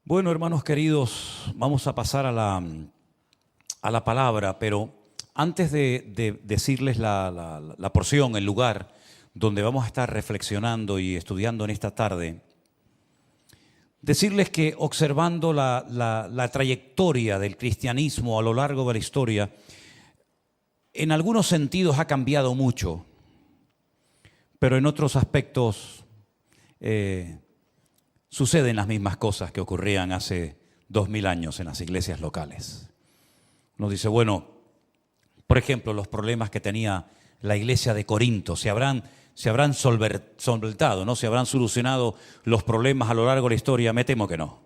Bueno, hermanos queridos, vamos a pasar a la palabra, pero antes de decirles la porción, el lugar donde vamos a estar reflexionando y estudiando en esta tarde, decirles que observando la trayectoria del cristianismo a lo largo de la historia, en algunos sentidos ha cambiado mucho, pero en otros aspectos suceden las mismas cosas que ocurrían hace 2000 años en las iglesias locales. Uno dice, bueno, por ejemplo, los problemas que tenía la iglesia de Corinto, se habrán solventado, ¿no? Se habrán solucionado los problemas a lo largo de la historia. Me temo que no.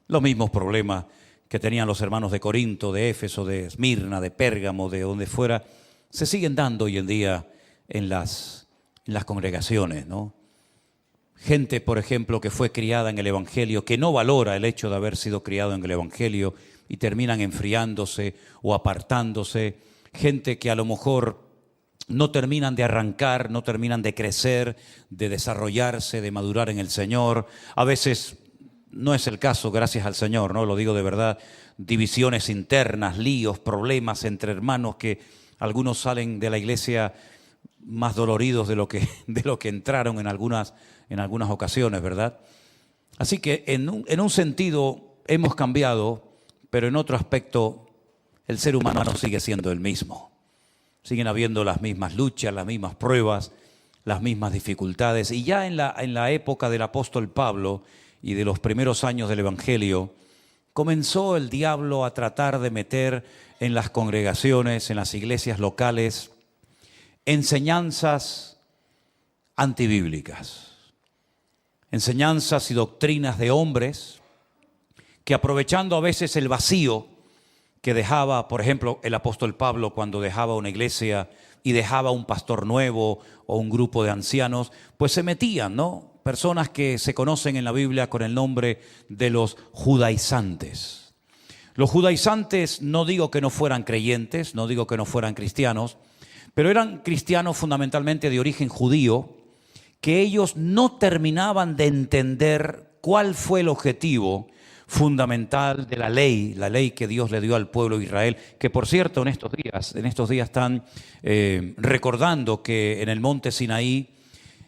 Los mismos problemas que tenían los hermanos de Corinto, de Éfeso, de Esmirna, de Pérgamo, de donde fuera, se siguen dando hoy en día en las congregaciones, ¿no? Gente, por ejemplo, que fue criada en el Evangelio, que no valora el hecho de haber sido criado en el Evangelio y terminan enfriándose o apartándose. Gente que a lo mejor no terminan de arrancar, no terminan de crecer, de desarrollarse, de madurar en el Señor. A veces no es el caso, gracias al Señor, ¿no? Lo digo de verdad, divisiones internas, líos, problemas entre hermanos que algunos salen de la iglesia más doloridos de lo que entraron en algunas ocasiones, ¿verdad? Así que en un sentido hemos cambiado, pero en otro aspecto el ser humano sigue siendo el mismo. Siguen habiendo las mismas luchas, las mismas pruebas, las mismas dificultades. Y ya en la época del apóstol Pablo y de los primeros años del Evangelio, comenzó el diablo a tratar de meter en las congregaciones, en las iglesias locales, enseñanzas antibíblicas, enseñanzas y doctrinas de hombres que, aprovechando a veces el vacío que dejaba, por ejemplo, el apóstol Pablo cuando dejaba una iglesia y dejaba un pastor nuevo o un grupo de ancianos, pues se metían, ¿no? Personas que se conocen en la Biblia con el nombre de los judaizantes. Los judaizantes, no digo que no fueran creyentes, no digo que no fueran cristianos, pero eran cristianos fundamentalmente de origen judío, que ellos no terminaban de entender cuál fue el objetivo fundamental de la ley que Dios le dio al pueblo de Israel, que por cierto en estos días están recordando que en el monte Sinaí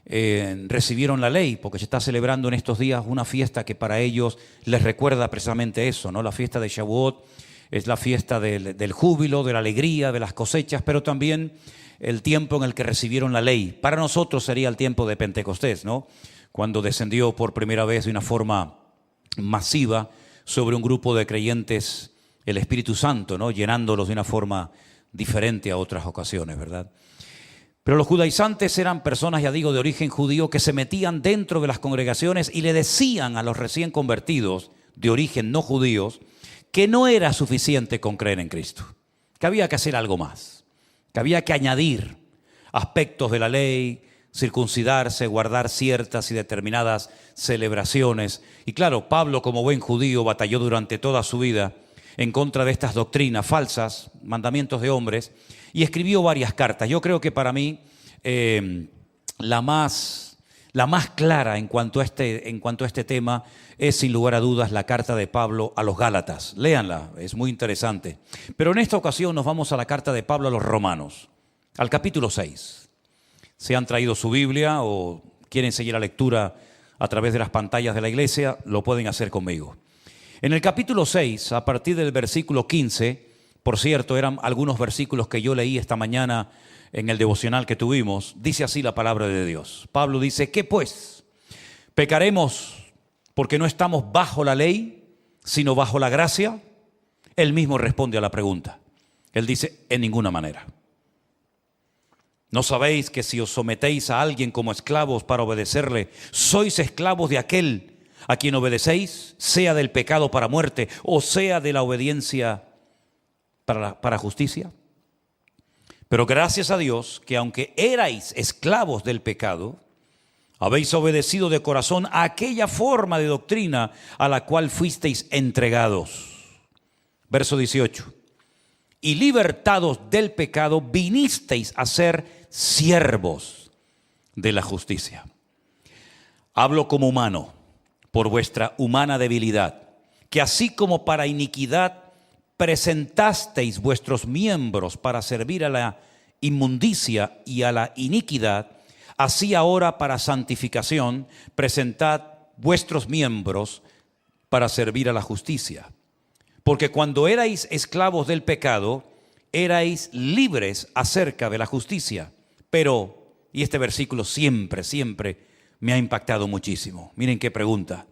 recibieron la ley, porque se está celebrando en estos días una fiesta que para ellos les recuerda precisamente eso, ¿no? La fiesta de Shavuot es la fiesta del júbilo, de la alegría, de las cosechas, pero también el tiempo en el que recibieron la ley. Para nosotros sería el tiempo de Pentecostés, ¿no? Cuando descendió por primera vez de una forma masiva sobre un grupo de creyentes el Espíritu Santo, ¿no? Llenándolos de una forma diferente a otras ocasiones, ¿verdad? Pero los judaizantes eran personas, ya digo, de origen judío que se metían dentro de las congregaciones y le decían a los recién convertidos de origen no judíos que no era suficiente con creer en Cristo, que había que hacer algo más, que había que añadir aspectos de la ley, circuncidarse, guardar ciertas y determinadas celebraciones. Y claro, Pablo, como buen judío, batalló durante toda su vida en contra de estas doctrinas falsas, mandamientos de hombres, y escribió varias cartas. Yo creo que para mí la más clara en cuanto a este tema es sin lugar a dudas la carta de Pablo a los Gálatas. Léanla, es muy interesante. Pero en esta ocasión nos vamos a la carta de Pablo a los Romanos, al capítulo 6. Si han traído su Biblia o quieren seguir la lectura a través de las pantallas de la iglesia, lo pueden hacer conmigo. En el capítulo 6, a partir del versículo 15, por cierto, eran algunos versículos que yo leí esta mañana en el devocional que tuvimos, dice así la palabra de Dios. Pablo dice, ¿qué pues? ¿Pecaremos porque no estamos bajo la ley, sino bajo la gracia? Él mismo responde a la pregunta. Él dice, en ninguna manera. ¿No sabéis que si os sometéis a alguien como esclavos para obedecerle, sois esclavos de aquel a quien obedecéis, sea del pecado para muerte o sea de la obediencia para justicia? Pero gracias a Dios que aunque erais esclavos del pecado, habéis obedecido de corazón a aquella forma de doctrina a la cual fuisteis entregados. Verso 18. Y libertados del pecado, vinisteis a ser siervos de la justicia. Hablo como humano, por vuestra humana debilidad, que así como para iniquidad presentasteis vuestros miembros para servir a la inmundicia y a la iniquidad, así ahora para santificación presentad vuestros miembros para servir a la justicia. Porque cuando erais esclavos del pecado, erais libres acerca de la justicia. Pero, y este versículo siempre me ha impactado muchísimo. Miren qué pregunta.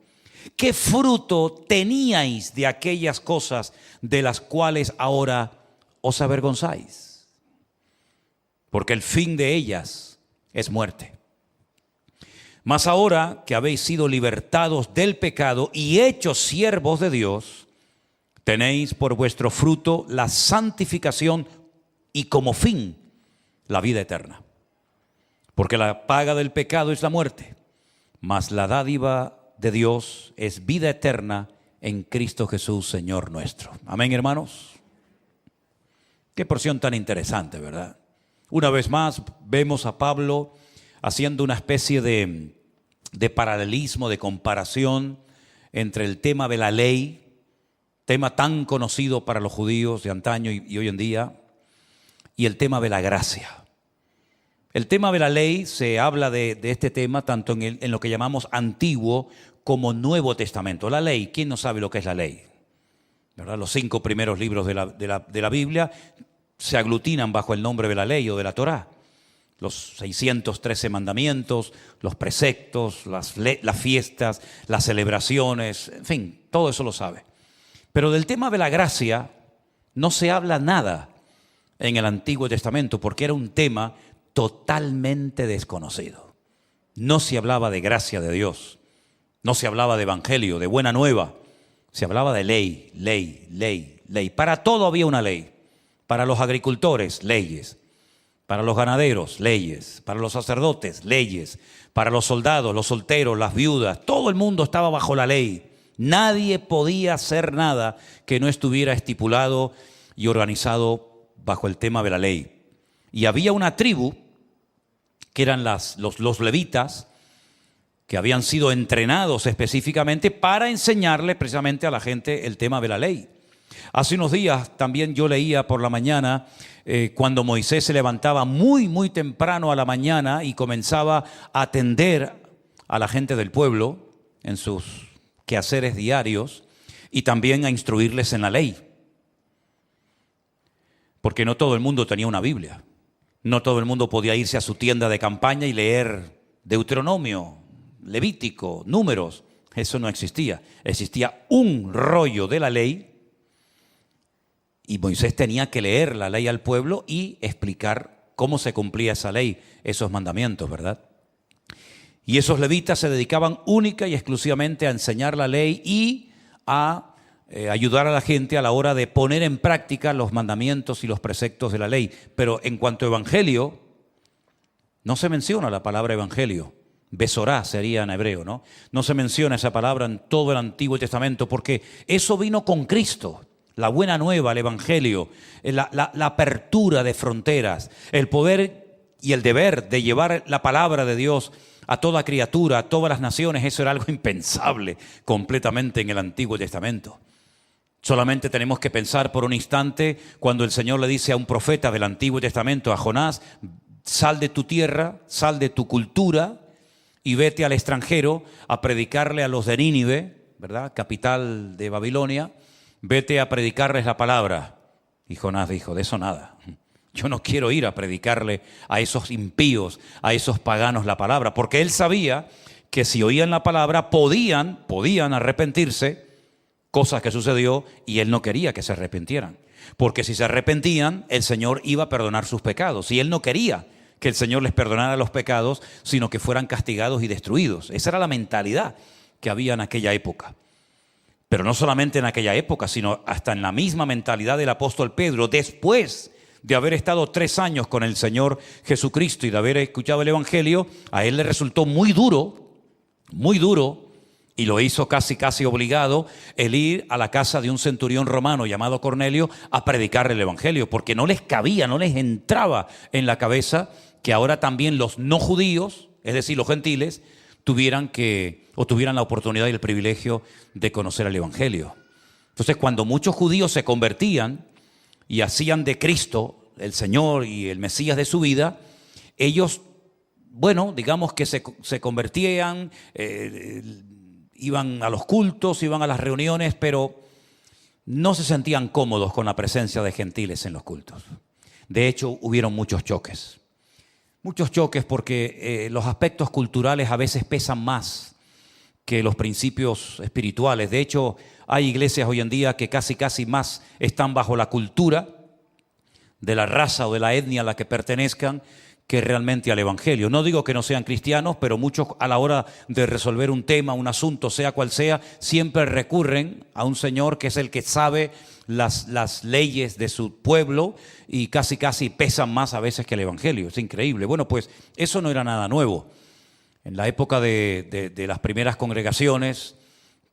¿Qué fruto teníais de aquellas cosas de las cuales ahora os avergonzáis? Porque el fin de ellas es muerte. Mas ahora que habéis sido libertados del pecado y hechos siervos de Dios, tenéis por vuestro fruto la santificación y como fin la vida eterna. Porque la paga del pecado es la muerte, mas la dádiva de Dios es vida eterna en Cristo Jesús, Señor nuestro. Amén, hermanos. Qué porción tan interesante, ¿verdad? Una vez más vemos a Pablo haciendo una especie de paralelismo, de comparación entre el tema de la ley, tema tan conocido para los judíos de antaño y hoy en día, y el tema de la gracia. El tema de la ley, se habla de este tema tanto en lo que llamamos Antiguo como Nuevo Testamento. La ley, ¿quién no sabe lo que es la ley? ¿Verdad? Los 5 primeros libros de la Biblia se aglutinan bajo el nombre de la ley o de la Torá. Los 613 mandamientos, los preceptos, las fiestas, las celebraciones, en fin, todo eso lo sabe. Pero del tema de la gracia no se habla nada en el Antiguo Testamento porque era un tema totalmente desconocido. No se hablaba de gracia de Dios, no se hablaba de evangelio, de buena nueva, se hablaba de ley. Para todo había una ley. Para los agricultores, leyes. Para los ganaderos, leyes. Para los sacerdotes, leyes. Para los soldados, los solteros, las viudas, todo el mundo estaba bajo la ley. Nadie podía hacer nada que no estuviera estipulado y organizado bajo el tema de la ley. Y había una tribu, que eran los levitas, que habían sido entrenados específicamente para enseñarle precisamente a la gente el tema de la ley. Hace unos días también yo leía por la mañana cuando Moisés se levantaba muy temprano a la mañana y comenzaba a atender a la gente del pueblo en sus quehaceres diarios y también a instruirles en la ley. Porque no todo el mundo tenía una Biblia. No todo el mundo podía irse a su tienda de campaña y leer Deuteronomio, Levítico, Números. Eso no existía. Existía un rollo de la ley y Moisés tenía que leer la ley al pueblo y explicar cómo se cumplía esa ley, esos mandamientos, ¿verdad? Y esos levitas se dedicaban única y exclusivamente a enseñar la ley y a ayudar a la gente a la hora de poner en práctica los mandamientos y los preceptos de la ley. Pero en cuanto a evangelio, no se menciona la palabra evangelio. Besorá sería en hebreo, ¿no? No se menciona esa palabra en todo el Antiguo Testamento porque eso vino con Cristo. La buena nueva, el evangelio, la apertura de fronteras, el poder y el deber de llevar la palabra de Dios a toda criatura, a todas las naciones. Eso era algo impensable completamente en el Antiguo Testamento. Solamente tenemos que pensar por un instante cuando el Señor le dice a un profeta del Antiguo Testamento, a Jonás: sal de tu tierra, sal de tu cultura y vete al extranjero a predicarle a los de Nínive, ¿verdad? Capital de Babilonia, vete a predicarles la palabra. Y Jonás dijo: de eso nada. Yo no quiero ir a predicarle a esos impíos, a esos paganos la palabra, porque él sabía que si oían la palabra podían arrepentirse. Cosa que sucedió y él no quería que se arrepintieran. Porque si se arrepentían, el Señor iba a perdonar sus pecados. Y él no quería que el Señor les perdonara los pecados, sino que fueran castigados y destruidos. Esa era la mentalidad que había en aquella época. Pero no solamente en aquella época, sino hasta en la misma mentalidad del apóstol Pedro, después de haber estado 3 años con el Señor Jesucristo y de haber escuchado el Evangelio, a él le resultó muy duro, y lo hizo casi obligado, el ir a la casa de un centurión romano llamado Cornelio a predicarle el evangelio, porque no les cabía, no les entraba en la cabeza que ahora también los no judíos, es decir, los gentiles, tuvieran la oportunidad y el privilegio de conocer el evangelio. Entonces, cuando muchos judíos se convertían y hacían de Cristo el Señor y el Mesías de su vida, ellos, bueno, digamos que se convertían, iban a los cultos, iban a las reuniones, pero no se sentían cómodos con la presencia de gentiles en los cultos. De hecho, hubieron muchos choques. Muchos choques porque los aspectos culturales a veces pesan más que los principios espirituales. De hecho, hay iglesias hoy en día que casi más están bajo la cultura de la raza o de la etnia a la que pertenezcan que realmente al evangelio. No digo que no sean cristianos, pero muchos a la hora de resolver un tema, un asunto, sea cual sea, siempre recurren a un señor que es el que sabe las leyes de su pueblo y casi pesan más a veces que el evangelio. Es increíble. Bueno, pues eso no era nada nuevo. En la época de las primeras congregaciones,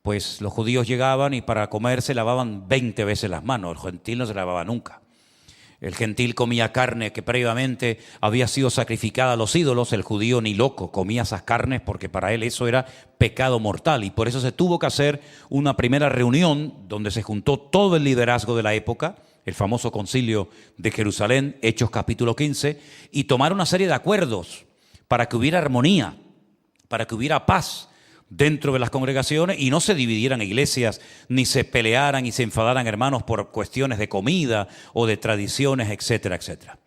pues los judíos llegaban y para comer se lavaban 20 veces las manos. El gentil no se lavaba nunca. El gentil comía carne que previamente había sido sacrificada a los ídolos. El judío ni loco comía esas carnes porque para él eso era pecado mortal. Y por eso se tuvo que hacer una primera reunión donde se juntó todo el liderazgo de la época, el famoso concilio de Jerusalén, Hechos capítulo 15, y tomar una serie de acuerdos para que hubiera armonía, para que hubiera paz dentro de las congregaciones y no se dividieran iglesias, ni se pelearan y se enfadaran hermanos por cuestiones de comida o de tradiciones, etcétera, etcétera.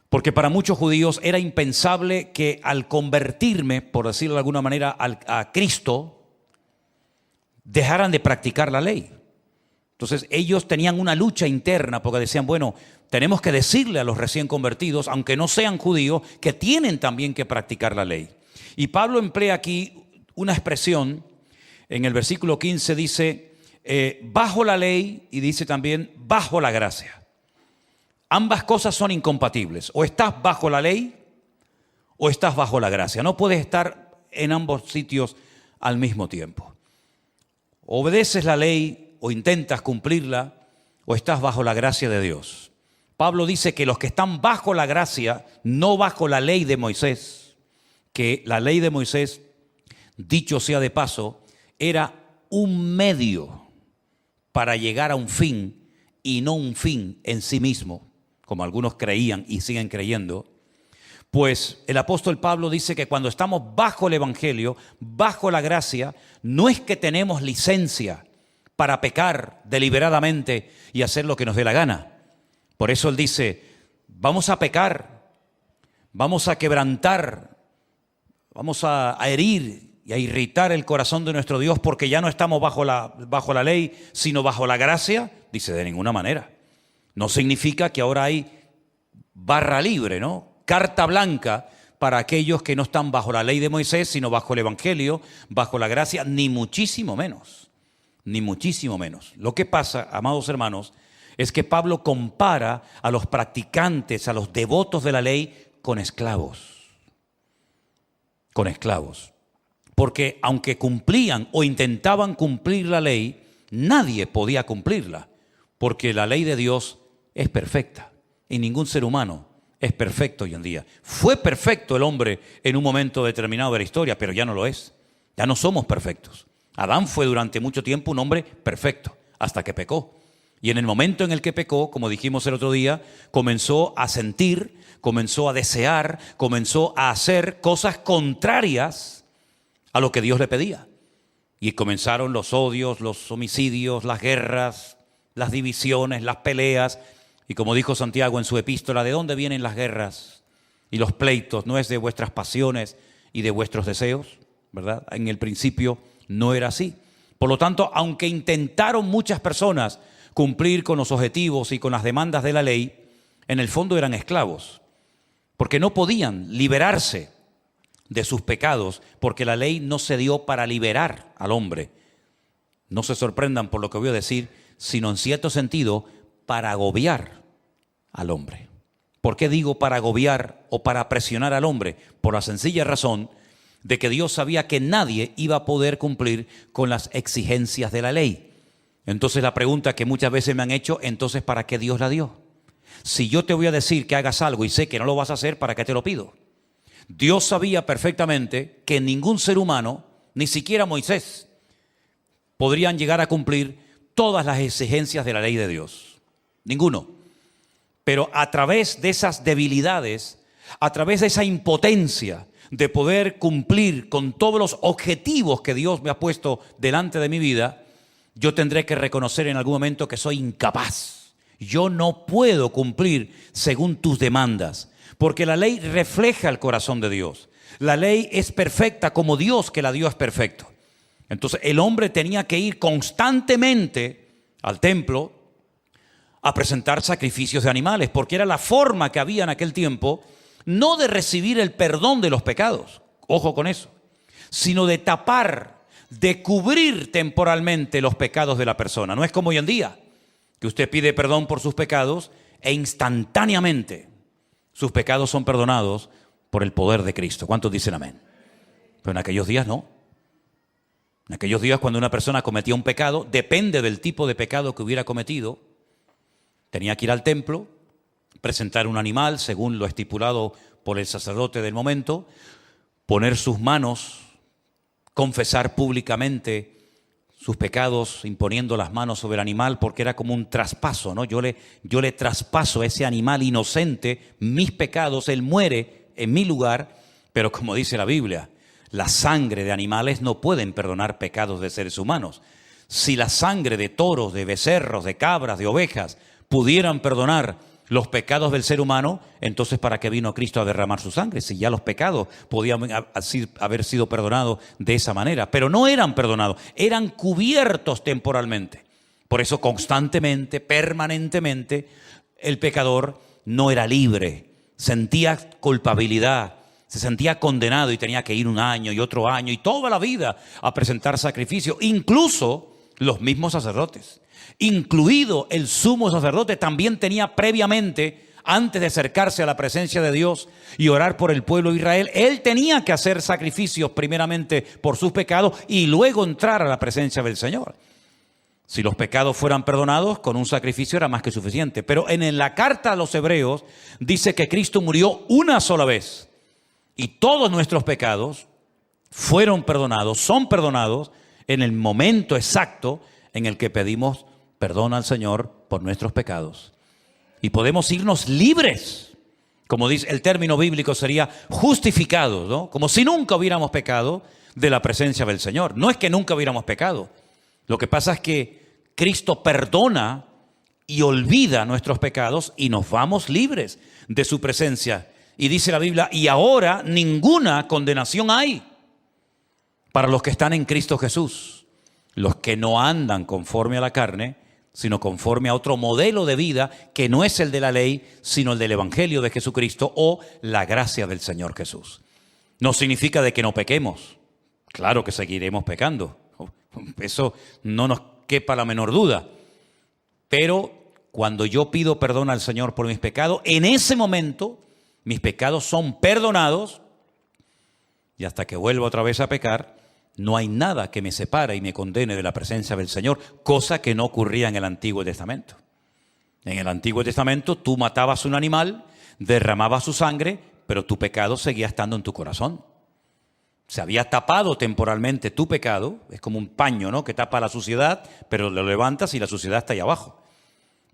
Porque para muchos judíos era impensable que al convertirme, por decirlo de alguna manera, a Cristo, dejaran de practicar la ley. Entonces ellos tenían una lucha interna porque decían, bueno, tenemos que decirle a los recién convertidos, aunque no sean judíos, que tienen también que practicar la ley. Y Pablo emplea aquí una expresión, en el versículo 15 dice, bajo la ley, y dice también, bajo la gracia. Ambas cosas son incompatibles. O estás bajo la ley, o estás bajo la gracia. No puedes estar en ambos sitios al mismo tiempo. Obedeces la ley, o intentas cumplirla, o estás bajo la gracia de Dios. Pablo dice que los que están bajo la gracia, no bajo la ley de Moisés, que la ley de Moisés, dicho sea de paso, era un medio para llegar a un fin y no un fin en sí mismo, como algunos creían y siguen creyendo. Pues el apóstol Pablo dice que cuando estamos bajo el evangelio, bajo la gracia, no es que tenemos licencia para pecar deliberadamente y hacer lo que nos dé la gana. Por eso él dice, vamos a pecar, vamos a quebrantar, vamos a herir y a irritar el corazón de nuestro Dios porque ya no estamos bajo la ley, sino bajo la gracia. Dice, de ninguna manera. No significa que ahora hay barra libre, ¿no? Carta blanca para aquellos que no están bajo la ley de Moisés, sino bajo el evangelio, bajo la gracia, ni muchísimo menos. Ni muchísimo menos. Lo que pasa, amados hermanos, es que Pablo compara a los practicantes, a los devotos de la ley, con esclavos. Con esclavos. Porque aunque cumplían o intentaban cumplir la ley, nadie podía cumplirla, porque la ley de Dios es perfecta y ningún ser humano es perfecto hoy en día. Fue perfecto el hombre en un momento determinado de la historia, pero ya no lo es. Ya no somos perfectos. Adán fue durante mucho tiempo un hombre perfecto, hasta que pecó. Y en el momento en el que pecó, como dijimos el otro día, comenzó a sentir, comenzó a desear, comenzó a hacer cosas contrarias a lo que Dios le pedía. Y comenzaron los odios, los homicidios, las guerras, las divisiones, las peleas. Y como dijo Santiago en su epístola, ¿de dónde vienen las guerras y los pleitos? ¿No es de vuestras pasiones y de vuestros deseos? ¿Verdad? En el principio no era así. Por lo tanto, aunque intentaron muchas personas cumplir con los objetivos y con las demandas de la ley, en el fondo eran esclavos, porque no podían liberarse de sus pecados, porque la ley no se dio para liberar al hombre. No se sorprendan por lo que voy a decir, sino en cierto sentido para agobiar al hombre. ¿Por qué digo para agobiar o para presionar al hombre? Por la sencilla razón de que Dios sabía que nadie iba a poder cumplir con las exigencias de la ley. Entonces la pregunta que muchas veces me han hecho, entonces ¿para qué Dios la dio? Si yo te voy a decir que hagas algo y sé que no lo vas a hacer, ¿para qué te lo pido? Dios sabía perfectamente que ningún ser humano, ni siquiera Moisés, podrían llegar a cumplir todas las exigencias de la ley de Dios. Ninguno. Pero a través de esas debilidades, a través de esa impotencia de poder cumplir con todos los objetivos que Dios me ha puesto delante de mi vida, yo tendré que reconocer en algún momento que soy incapaz. Yo no puedo cumplir según tus demandas, porque la ley refleja el corazón de Dios. La ley es perfecta como Dios que la dio es perfecto. Entonces el hombre tenía que ir constantemente al templo a presentar sacrificios de animales, porque era la forma que había en aquel tiempo, no de recibir el perdón de los pecados, ojo con eso, sino de tapar, de cubrir temporalmente los pecados de la persona. No es como hoy en día, que usted pide perdón por sus pecados e instantáneamente sus pecados son perdonados por el poder de Cristo. ¿Cuántos dicen amén? Pero en aquellos días no. En aquellos días, cuando una persona cometía un pecado, depende del tipo de pecado que hubiera cometido, tenía que ir al templo, presentar un animal según lo estipulado por el sacerdote del momento, poner sus manos, confesar públicamente sus pecados imponiendo las manos sobre el animal, porque era como un traspaso, ¿no? Yo le traspaso a ese animal inocente mis pecados, él muere en mi lugar, pero como dice la Biblia, la sangre de animales no pueden perdonar pecados de seres humanos. Si la sangre de toros, de becerros, de cabras, de ovejas pudieran perdonar los pecados del ser humano, entonces ¿para qué vino Cristo a derramar su sangre? Si ya los pecados podían haber sido perdonados de esa manera, pero no eran perdonados, eran cubiertos temporalmente. Por eso constantemente, permanentemente, el pecador no era libre, sentía culpabilidad, se sentía condenado y tenía que ir un año y otro año y toda la vida a presentar sacrificio. Incluso los mismos sacerdotes, incluido el sumo sacerdote, también tenía previamente, antes de acercarse a la presencia de Dios y orar por el pueblo de Israel, él tenía que hacer sacrificios primeramente por sus pecados y luego entrar a la presencia del Señor. Si los pecados fueran perdonados, con un sacrificio era más que suficiente. Pero en la carta a los Hebreos dice que Cristo murió una sola vez y todos nuestros pecados fueron perdonados, son perdonados en el momento exacto en el que pedimos perdón al Señor por nuestros pecados. Y podemos irnos libres, como dice el término bíblico, sería justificados, ¿no? Como si nunca hubiéramos pecado de la presencia del Señor. No es que nunca hubiéramos pecado. Lo que pasa es que Cristo perdona y olvida nuestros pecados y nos vamos libres de su presencia. Y dice la Biblia, y ahora ninguna condenación hay para los que están en Cristo Jesús, los que no andan conforme a la carne, sino conforme a otro modelo de vida que no es el de la ley, sino el del Evangelio de Jesucristo o la gracia del Señor Jesús. No significa de que no pequemos. Claro que seguiremos pecando. Eso no nos quepa la menor duda. Pero cuando yo pido perdón al Señor por mis pecados, en ese momento mis pecados son perdonados y hasta que vuelva otra vez a pecar, no hay nada que me separe y me condene de la presencia del Señor, cosa que no ocurría en el Antiguo Testamento. En el Antiguo Testamento tú matabas un animal, derramabas su sangre, pero tu pecado seguía estando en tu corazón. Se había tapado temporalmente tu pecado, es como un paño, ¿no?, que tapa la suciedad, pero lo levantas y la suciedad está ahí abajo.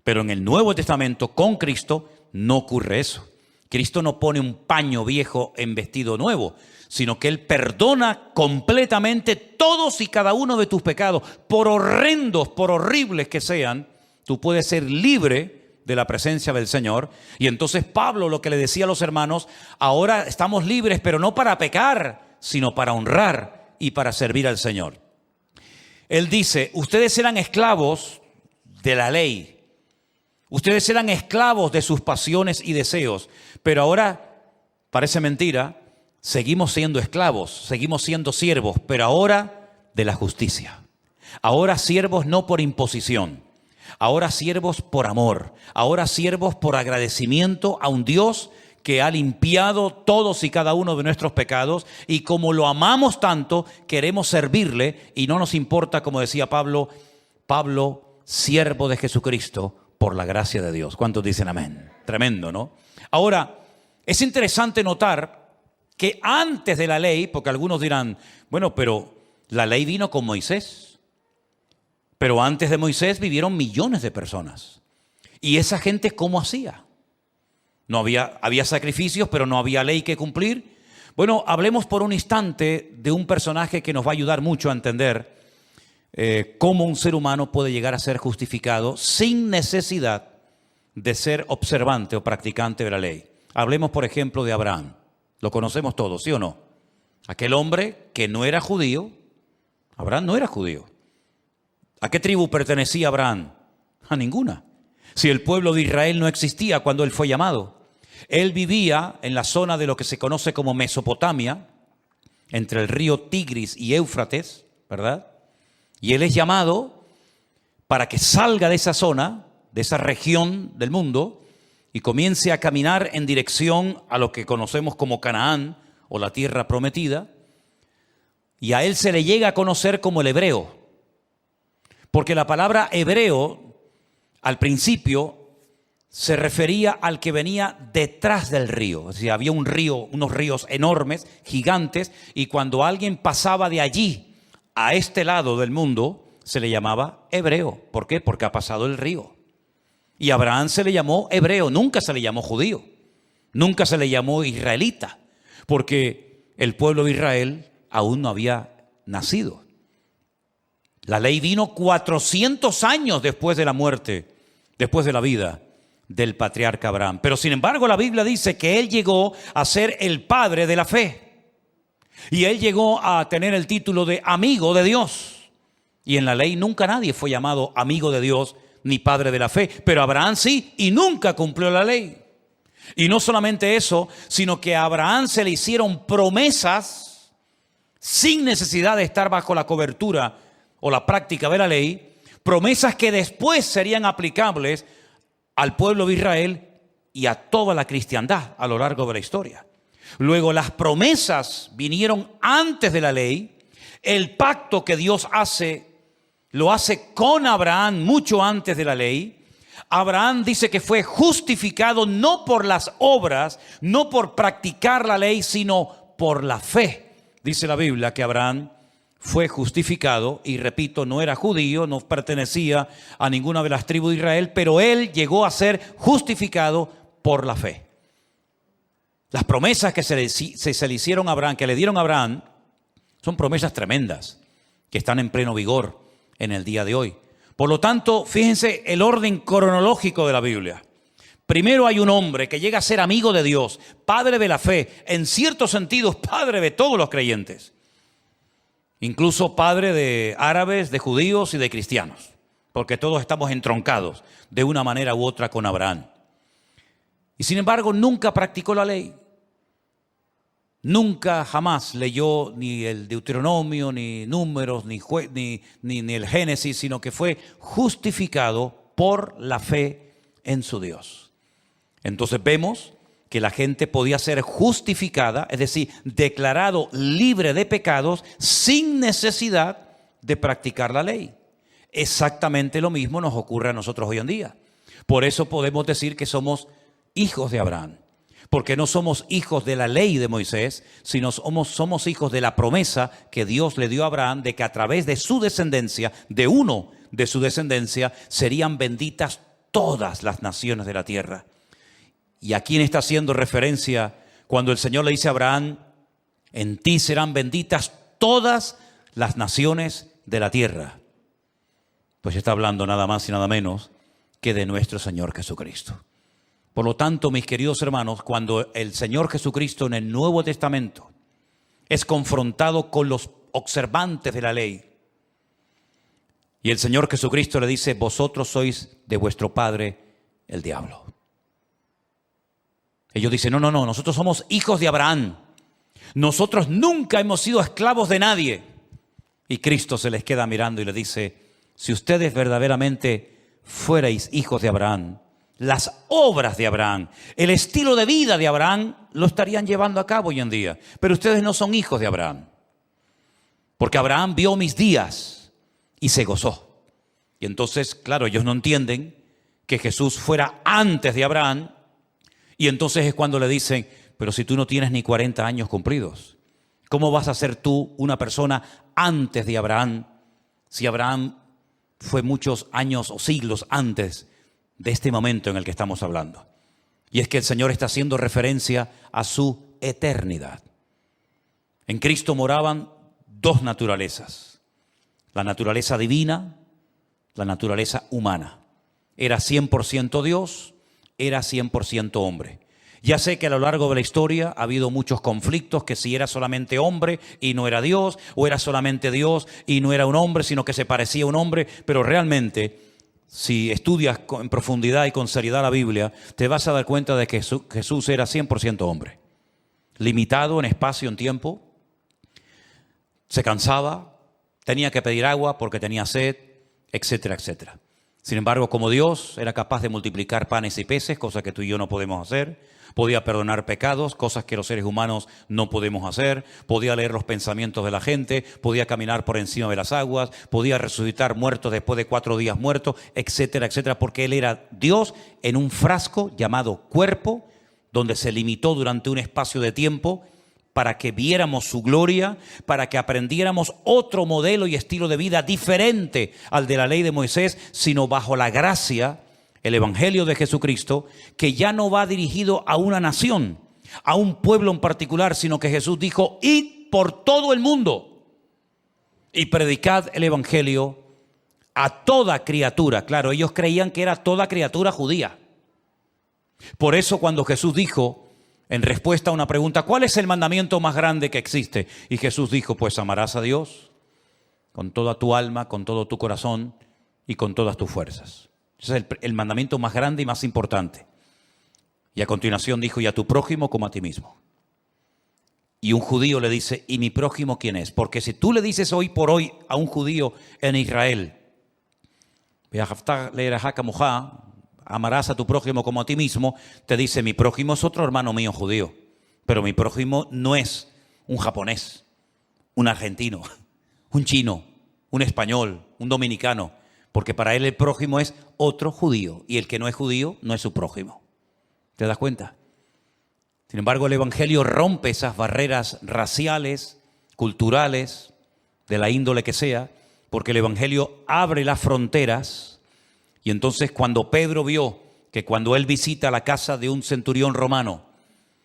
Pero en el Nuevo Testamento, con Cristo, no ocurre eso. Cristo no pone un paño viejo en vestido nuevo, sino que Él perdona completamente todos y cada uno de tus pecados, por horrendos, por horribles que sean. Tú puedes ser libre de la presencia del Señor. Y entonces Pablo lo que le decía a los hermanos, ahora estamos libres, pero no para pecar, sino para honrar y para servir al Señor. Él dice, ustedes eran esclavos de la ley, ustedes eran esclavos de sus pasiones y deseos, pero ahora, parece mentira, seguimos siendo esclavos, seguimos siendo siervos, pero ahora de la justicia. Ahora siervos no por imposición, ahora siervos por amor, ahora siervos por agradecimiento a un Dios que ha limpiado todos y cada uno de nuestros pecados, y como lo amamos tanto, queremos servirle y no nos importa, como decía Pablo, siervo de Jesucristo por la gracia de Dios. ¿Cuántos dicen amén? Tremendo, ¿no? Ahora, es interesante notar que antes de la ley, porque algunos dirán, bueno, pero la ley vino con Moisés, Pero antes de Moisés vivieron millones de personas. ¿Y esa gente cómo hacía? No había sacrificios, pero no había ley que cumplir. Bueno, hablemos por un instante de un personaje que nos va a ayudar mucho a entender cómo un ser humano puede llegar a ser justificado sin necesidad de ser observante o practicante de la ley. Hablemos, por ejemplo, de Abraham. Lo conocemos todos, ¿sí o no? Aquel hombre que no era judío. Abraham no era judío. ¿A qué tribu pertenecía Abraham? A ninguna. Si el pueblo de Israel no existía cuando él fue llamado. Él vivía en la zona de lo que se conoce como Mesopotamia, entre el río Tigris y Éufrates, ¿verdad? Y él es llamado para que salga de esa zona, de esa región del mundo, y comience a caminar en dirección a lo que conocemos como Canaán, o la tierra prometida. Y a él se le llega a conocer como el hebreo, porque la palabra hebreo, al principio, se refería al que venía detrás del río. Es decir, había un río, unos ríos enormes, gigantes, y cuando alguien pasaba de allí a este lado del mundo, se le llamaba hebreo. ¿Por qué? Porque ha pasado el río. Y a Abraham se le llamó hebreo, nunca se le llamó judío, nunca se le llamó israelita, porque el pueblo de Israel aún no había nacido. La ley vino 400 años después de la muerte, después de la vida del patriarca Abraham. Pero sin embargo la Biblia dice que él llegó a ser el padre de la fe. Y él llegó a tener el título de amigo de Dios. Y en la ley nunca nadie fue llamado amigo de Dios ni padre de la fe. Pero Abraham sí, y nunca cumplió la ley. Y no solamente eso, sino que a Abraham se le hicieron promesas sin necesidad de estar bajo la cobertura o la práctica de la ley. Promesas que después serían aplicables al pueblo de Israel y a toda la cristiandad a lo largo de la historia. Luego las promesas vinieron antes de la ley. El pacto que Dios hace, lo hace con Abraham mucho antes de la ley. Abraham dice que fue justificado no por las obras, no por practicar la ley, sino por la fe. Dice la Biblia que Abraham fue justificado, y repito, no era judío, no pertenecía a ninguna de las tribus de Israel, pero él llegó a ser justificado por la fe. Las promesas que se le hicieron a Abraham, que le dieron a Abraham, son promesas tremendas, que están en pleno vigor en el día de hoy. Por lo tanto, fíjense el orden cronológico de la Biblia. Primero hay un hombre que llega a ser amigo de Dios, padre de la fe, en ciertos sentidos padre de todos los creyentes. Incluso padre de árabes, de judíos y de cristianos, porque todos estamos entroncados de una manera u otra con Abraham. Y sin embargo nunca practicó la ley. Nunca jamás leyó ni el Deuteronomio, ni Números, ni el Génesis, sino que fue justificado por la fe en su Dios. Entonces vemos que la gente podía ser justificada, es decir, declarado libre de pecados sin necesidad de practicar la ley. Exactamente lo mismo nos ocurre a nosotros hoy en día. Por eso podemos decir que somos hijos de Abraham, porque no somos hijos de la ley de Moisés, sino somos hijos de la promesa que Dios le dio a Abraham de que a través de su descendencia, de uno de su descendencia, serían benditas todas las naciones de la tierra. ¿Y a quién está haciendo referencia cuando el Señor le dice a Abraham, en ti serán benditas todas las naciones de la tierra? Pues está hablando nada más y nada menos que de nuestro Señor Jesucristo. Por lo tanto, mis queridos hermanos, cuando el Señor Jesucristo en el Nuevo Testamento es confrontado con los observantes de la ley, y el Señor Jesucristo le dice, vosotros sois de vuestro padre el diablo. Ellos dicen, no, nosotros somos hijos de Abraham. Nosotros nunca hemos sido esclavos de nadie. Y Cristo se les queda mirando y le dice, si ustedes verdaderamente fuerais hijos de Abraham, las obras de Abraham, el estilo de vida de Abraham, lo estarían llevando a cabo hoy en día. Pero ustedes no son hijos de Abraham. Porque Abraham vio mis días y se gozó. Y entonces, claro, ellos no entienden que Jesús fuera antes de Abraham. Y entonces es cuando le dicen, pero si tú no tienes ni 40 años cumplidos, ¿cómo vas a ser tú una persona antes de Abraham si Abraham fue muchos años o siglos antes de este momento en el que estamos hablando. Y es que el Señor está haciendo referencia a su eternidad. En Cristo moraban dos naturalezas: la naturaleza divina, la naturaleza humana. Era 100% Dios, era 100% hombre. Ya sé que a lo largo de la historia ha habido muchos conflictos, que si era solamente hombre y no era Dios, o era solamente Dios y no era un hombre, sino que se parecía a un hombre, pero realmente, si estudias en profundidad y con seriedad la Biblia, te vas a dar cuenta de que Jesús era 100% hombre, limitado en espacio, en tiempo, se cansaba, tenía que pedir agua porque tenía sed, etcétera, etcétera. Sin embargo, como Dios, era capaz de multiplicar panes y peces, cosa que tú y yo no podemos hacer. Podía perdonar pecados, cosas que los seres humanos no podemos hacer. Podía leer los pensamientos de la gente, podía caminar por encima de las aguas, podía resucitar muertos después de 4 días muertos, etcétera, etcétera, porque Él era Dios en un frasco llamado cuerpo, donde se limitó durante un espacio de tiempo para que viéramos su gloria, para que aprendiéramos otro modelo y estilo de vida diferente al de la ley de Moisés, sino bajo la gracia, el Evangelio de Jesucristo, que ya no va dirigido a una nación, a un pueblo en particular, sino que Jesús dijo: id por todo el mundo y predicad el Evangelio a toda criatura. Claro, ellos creían que era toda criatura judía. Por eso cuando Jesús dijo, en respuesta a una pregunta, ¿cuál es el mandamiento más grande que existe? Y Jesús dijo, pues amarás a Dios con toda tu alma, con todo tu corazón y con todas tus fuerzas. Ese es el mandamiento más grande y más importante. Y a continuación dijo, y a tu prójimo como a ti mismo. Y un judío le dice, ¿y mi prójimo quién es? Porque si tú le dices hoy por hoy a un judío en Israel, amarás a tu prójimo como a ti mismo, te dice, mi prójimo es otro hermano mío judío, pero mi prójimo no es un japonés, un argentino, un chino, un español, un dominicano, porque para él el prójimo es otro judío, y el que no es judío no es su prójimo. ¿Te das cuenta? Sin embargo, el Evangelio rompe esas barreras raciales, culturales, de la índole que sea, porque el Evangelio abre las fronteras. Y entonces cuando Pedro vio que cuando él visita la casa de un centurión romano,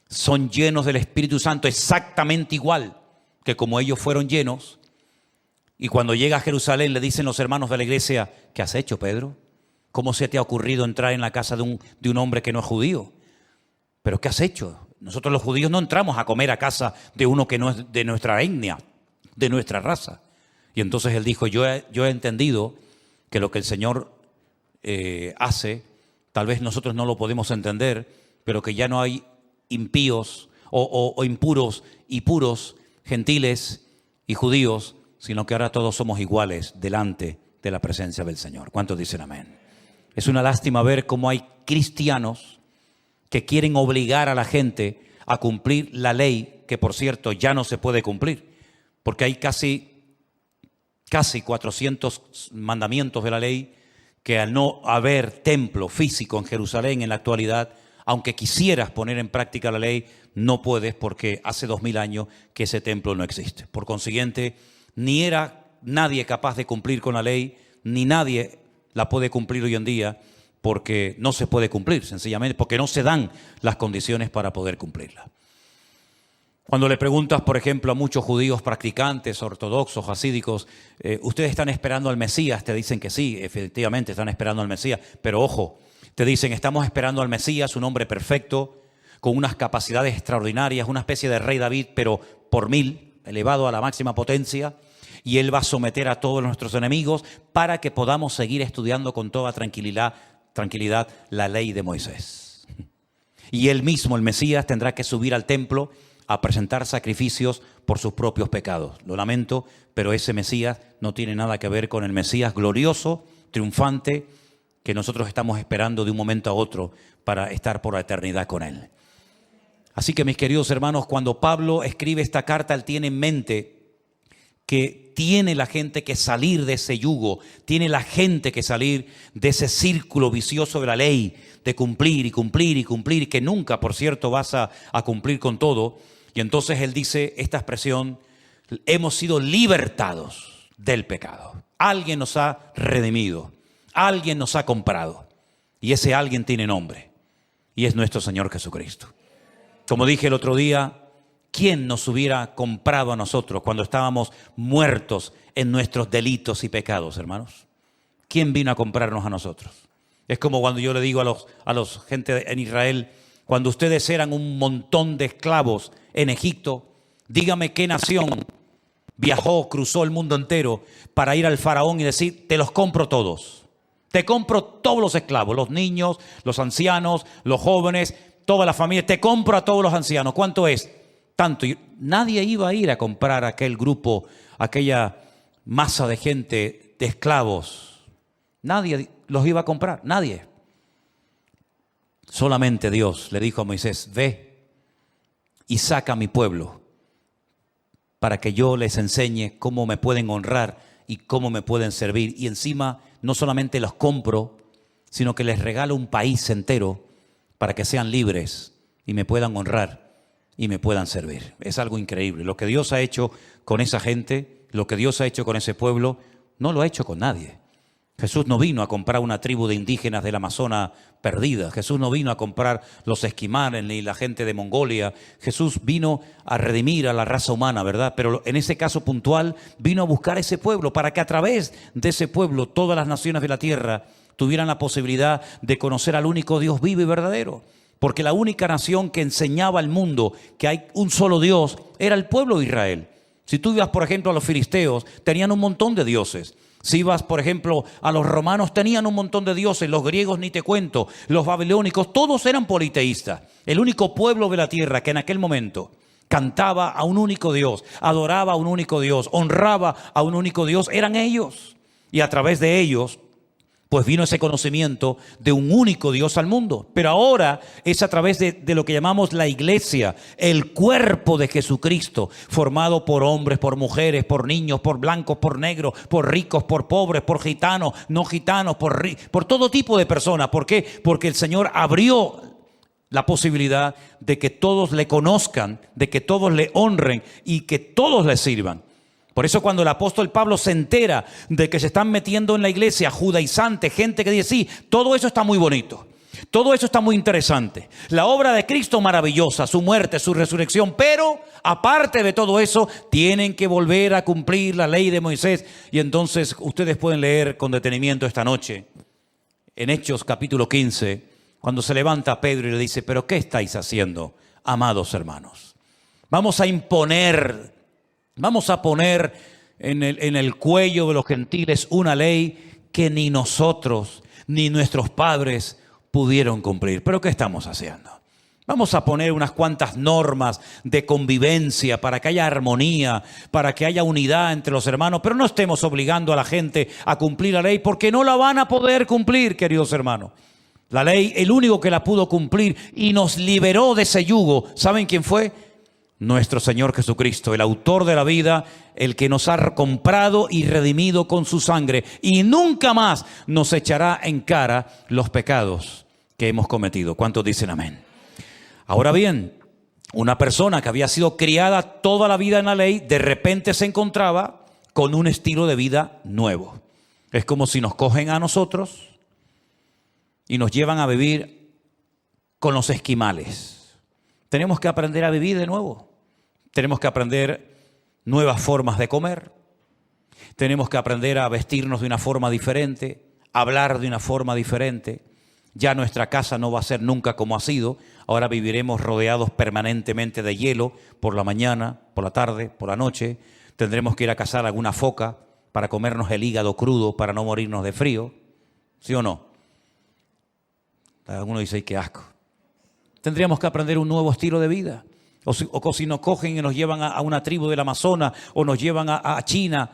son llenos del Espíritu Santo exactamente igual que como ellos fueron llenos, y cuando llega a Jerusalén le dicen los hermanos de la iglesia, ¿qué has hecho, Pedro? ¿Cómo se te ha ocurrido entrar en la casa de un hombre que no es judío? ¿Pero qué has hecho? Nosotros los judíos no entramos a comer a casa de uno que no es de nuestra etnia, de nuestra raza. Y entonces él dijo, yo he entendido que lo que el Señor hace, tal vez nosotros no lo podemos entender, pero que ya no hay impíos o impuros y puros, gentiles y judíos, sino que ahora todos somos iguales delante de la presencia del Señor. ¿Cuántos dicen amén? Es una lástima ver cómo hay cristianos que quieren obligar a la gente a cumplir la ley, que por cierto ya no se puede cumplir, porque hay casi 400 mandamientos de la ley, que al no haber templo físico en Jerusalén en la actualidad, aunque quisieras poner en práctica la ley, no puedes, porque hace 2000 años que ese templo no existe. Por consiguiente, ni era nadie capaz de cumplir con la ley, ni nadie la puede cumplir hoy en día, porque no se puede cumplir, sencillamente porque no se dan las condiciones para poder cumplirla. Cuando le preguntas, por ejemplo, a muchos judíos practicantes, ortodoxos, hasídicos, ¿ustedes están esperando al Mesías? Te dicen que sí, efectivamente están esperando al Mesías. Pero ojo, te dicen, estamos esperando al Mesías, un hombre perfecto, con unas capacidades extraordinarias, una especie de rey David, pero por 1000, elevado a la máxima potencia. Y él va a someter a todos nuestros enemigos para que podamos seguir estudiando con toda tranquilidad la ley de Moisés. Y él mismo, el Mesías, tendrá que subir al templo a presentar sacrificios por sus propios pecados. Lo lamento, pero ese Mesías no tiene nada que ver con el Mesías glorioso, triunfante, que nosotros estamos esperando de un momento a otro para estar por la eternidad con Él. Así que, mis queridos hermanos, cuando Pablo escribe esta carta, él tiene en mente que tiene la gente que salir de ese yugo, tiene la gente que salir de ese círculo vicioso de la ley, de cumplir y cumplir y cumplir, que nunca, por cierto, vas a cumplir con todo. Y entonces él dice esta expresión, hemos sido libertados del pecado. Alguien nos ha redimido. Alguien nos ha comprado. Y ese alguien tiene nombre. Y es nuestro Señor Jesucristo. Como dije el otro día, ¿quién nos hubiera comprado a nosotros cuando estábamos muertos en nuestros delitos y pecados, hermanos? ¿Quién vino a comprarnos a nosotros? Es como cuando yo le digo a los gente en Israel, cuando ustedes eran un montón de esclavos en Egipto, dígame qué nación viajó, cruzó el mundo entero para ir al faraón y decir, te los compro todos. Te compro todos los esclavos, los niños, los ancianos, los jóvenes, toda la familia. Te compro a todos los ancianos. ¿Cuánto es? Tanto. Y nadie iba a ir a comprar a aquel grupo, aquella masa de gente, de esclavos. Nadie los iba a comprar, nadie. Solamente Dios le dijo a Moisés, ve y saca a mi pueblo para que yo les enseñe cómo me pueden honrar y cómo me pueden servir. Y encima no solamente los compro, sino que les regalo un país entero para que sean libres y me puedan honrar y me puedan servir. Es algo increíble. Lo que Dios ha hecho con esa gente, lo que Dios ha hecho con ese pueblo, no lo ha hecho con nadie. Jesús no vino a comprar una tribu de indígenas del Amazonas perdida. Jesús no vino a comprar los esquimales ni la gente de Mongolia. Jesús vino a redimir a la raza humana, ¿verdad? Pero en ese caso puntual vino a buscar ese pueblo para que a través de ese pueblo todas las naciones de la tierra tuvieran la posibilidad de conocer al único Dios vivo y verdadero. Porque la única nación que enseñaba al mundo que hay un solo Dios era el pueblo de Israel. Si tú ibas, por ejemplo, a los filisteos, tenían un montón de dioses. Si ibas, por ejemplo, a los romanos, tenían un montón de dioses. Los griegos ni te cuento, los babilónicos, todos eran politeístas. El único pueblo de la tierra que en aquel momento cantaba a un único Dios, adoraba a un único Dios, honraba a un único Dios, eran ellos. Y a través de ellos, pues vino ese conocimiento de un único Dios al mundo. Pero ahora es a través de lo que llamamos la iglesia, el cuerpo de Jesucristo, formado por hombres, por mujeres, por niños, por blancos, por negros, por ricos, por pobres, por gitanos, no gitanos, por todo tipo de personas. ¿Por qué? Porque el Señor abrió la posibilidad de que todos le conozcan, de que todos le honren y que todos le sirvan. Por eso cuando el apóstol Pablo se entera de que se están metiendo en la iglesia judaizantes, gente que dice, sí, todo eso está muy bonito, todo eso está muy interesante. La obra de Cristo maravillosa, su muerte, su resurrección, pero aparte de todo eso, tienen que volver a cumplir la ley de Moisés. Y entonces ustedes pueden leer con detenimiento esta noche, en Hechos capítulo 15, cuando se levanta Pedro y le dice, pero ¿qué estáis haciendo, amados hermanos? Vamos a poner en el cuello de los gentiles una ley que ni nosotros ni nuestros padres pudieron cumplir. ¿Pero qué estamos haciendo? Vamos a poner unas cuantas normas de convivencia para que haya armonía, para que haya unidad entre los hermanos, pero no estemos obligando a la gente a cumplir la ley porque no la van a poder cumplir, queridos hermanos. La ley, el único que la pudo cumplir y nos liberó de ese yugo, ¿saben quién fue? Nuestro Señor Jesucristo, el autor de la vida, el que nos ha comprado y redimido con su sangre y nunca más nos echará en cara los pecados que hemos cometido. ¿Cuántos dicen amén? Ahora bien, una persona que había sido criada toda la vida en la ley, de repente se encontraba con un estilo de vida nuevo. Es como si nos cogen a nosotros y nos llevan a vivir con los esquimales. Tenemos que aprender a vivir de nuevo. Tenemos que aprender nuevas formas de comer. Tenemos que aprender a vestirnos de una forma diferente, hablar de una forma diferente. Ya nuestra casa no va a ser nunca como ha sido. Ahora viviremos rodeados permanentemente de hielo por la mañana, por la tarde, por la noche. Tendremos que ir a cazar alguna foca para comernos el hígado crudo para no morirnos de frío. ¿Sí o no? Alguno dice, qué asco. Tendríamos que aprender un nuevo estilo de vida. O si nos cogen y nos llevan a una tribu del Amazonas o nos llevan a China.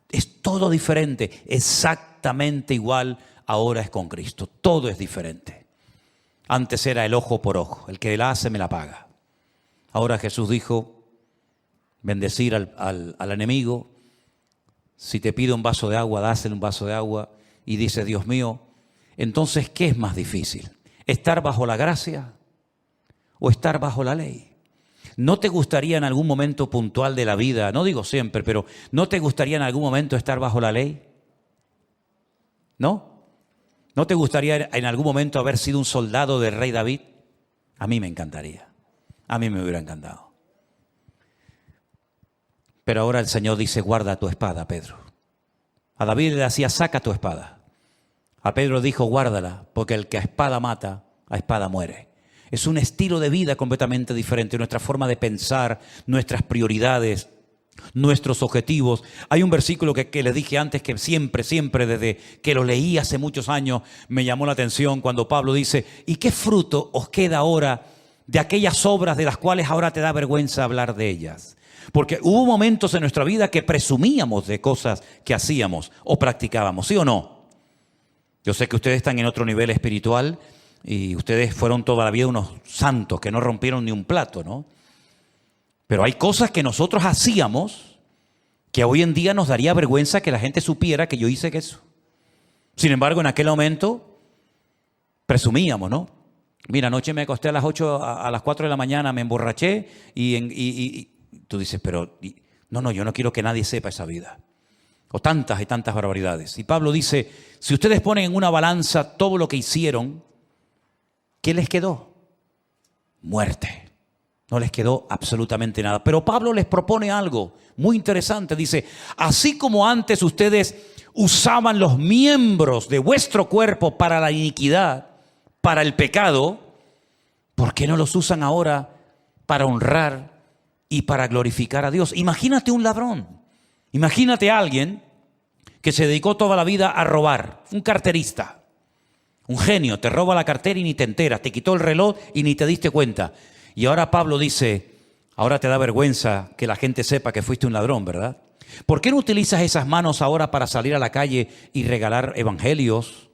Es todo diferente. Exactamente igual ahora es con Cristo. Todo es diferente. Antes era el ojo por ojo. El que la hace me la paga. Ahora Jesús dijo, bendecir al enemigo. Si te pide un vaso de agua, dásele un vaso de agua. Y dice, Dios mío, entonces, ¿qué es más difícil? ¿Estar bajo la gracia o estar bajo la ley? ¿No te gustaría en algún momento puntual de la vida, no digo siempre, pero ¿no te gustaría en algún momento estar bajo la ley? ¿No? ¿No te gustaría en algún momento haber sido un soldado del rey David? A mí me encantaría. A mí me hubiera encantado. Pero ahora el Señor dice, guarda tu espada, Pedro. A David le decía, saca tu espada. A Pedro dijo, guárdala, porque el que a espada mata, a espada muere. Es un estilo de vida completamente diferente, nuestra forma de pensar, nuestras prioridades, nuestros objetivos. Hay un versículo que les dije antes que siempre, desde que lo leí hace muchos años, me llamó la atención cuando Pablo dice, ¿y qué fruto os queda ahora de aquellas obras de las cuales ahora te da vergüenza hablar de ellas? Porque hubo momentos en nuestra vida que presumíamos de cosas que hacíamos o practicábamos, ¿sí o no? Yo sé que ustedes están en otro nivel espiritual y ustedes fueron toda la vida unos santos que no rompieron ni un plato, ¿no? Pero hay cosas que nosotros hacíamos que hoy en día nos daría vergüenza que la gente supiera que yo hice eso. Sin embargo, en aquel momento presumíamos, ¿no? Mira, anoche me acosté a las 8, a las 4 de la mañana, me emborraché y tú dices, pero no, yo no quiero que nadie sepa esa vida. O tantas y tantas barbaridades. Y Pablo dice, si ustedes ponen en una balanza todo lo que hicieron, ¿qué les quedó? Muerte. No les quedó absolutamente nada. Pero Pablo les propone algo muy interesante. Dice, así como antes ustedes usaban los miembros de vuestro cuerpo para la iniquidad, para el pecado, ¿por qué no los usan ahora para honrar y para glorificar a Dios? Imagínate un ladrón. Imagínate a alguien que se dedicó toda la vida a robar, un carterista, un genio, te roba la cartera y ni te enteras, te quitó el reloj y ni te diste cuenta. Y ahora Pablo dice, ahora te da vergüenza que la gente sepa que fuiste un ladrón, ¿verdad? ¿Por qué no utilizas esas manos ahora para salir a la calle y regalar evangelios?